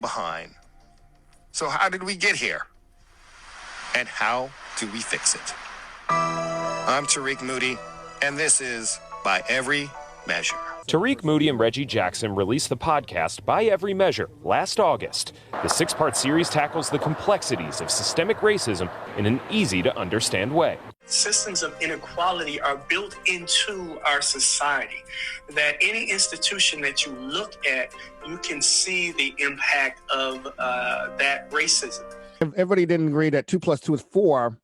behind. So how did we get here? And how do we fix it? I'm Tariq Moody, and this is By Every Measure. Tariq Moody and Reggie Jackson released the podcast By Every Measure last August. The 6-part series tackles the complexities of systemic racism in an easy-to-understand way. Systems of inequality are built into our society, that any institution that you look at, you can see the impact of that racism. If everybody didn't agree that 2 + 2 is 4,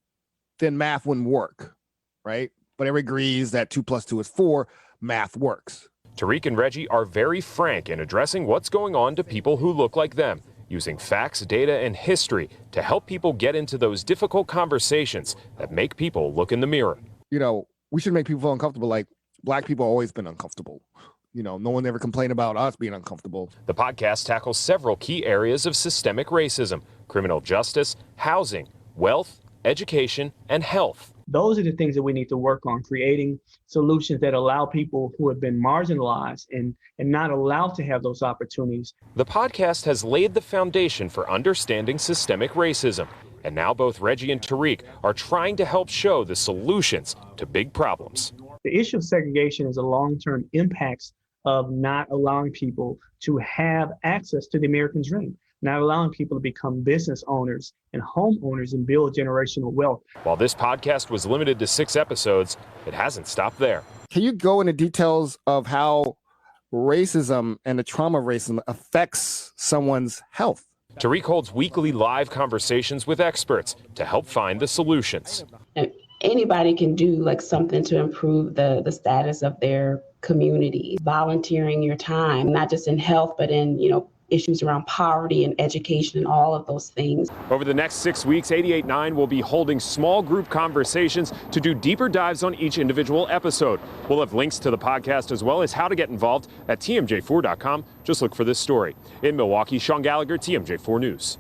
then math wouldn't work, right? But everybody agrees that 2 + 2 is 4, math works. Tariq and Reggie are very frank in addressing what's going on to people who look like them, using facts, data, and history to help people get into those difficult conversations that make people look in the mirror. You know, we should make people feel uncomfortable. Like, black people have always been uncomfortable. You know, no one ever complained about us being uncomfortable. The podcast tackles several key areas of systemic racism: criminal justice, housing, wealth, education, and health. Those are the things that we need to work on, creating solutions that allow people who have been marginalized and not allowed to have those opportunities. The podcast has laid the foundation for understanding systemic racism. And now both Reggie and Tariq are trying to help show the solutions to big problems. The issue of segregation is the long-term impacts of not allowing people to have access to the American dream, not allowing people to become business owners and homeowners and build generational wealth. While this podcast was limited to 6 episodes, it hasn't stopped there. Can you go into details of how racism and the trauma of racism affects someone's health? Tariq holds weekly live conversations with experts to help find the solutions. Anybody can do like something to improve the status of their community. Volunteering your time, not just in health, but in, issues around poverty and education and all of those things. Over the next 6 weeks, 88.9 will be holding small group conversations to do deeper dives on each individual episode. We'll have links to the podcast as well as how to get involved at tmj4.com. Just look for this story. In Milwaukee, Shaun Gallagher, TMJ4 News.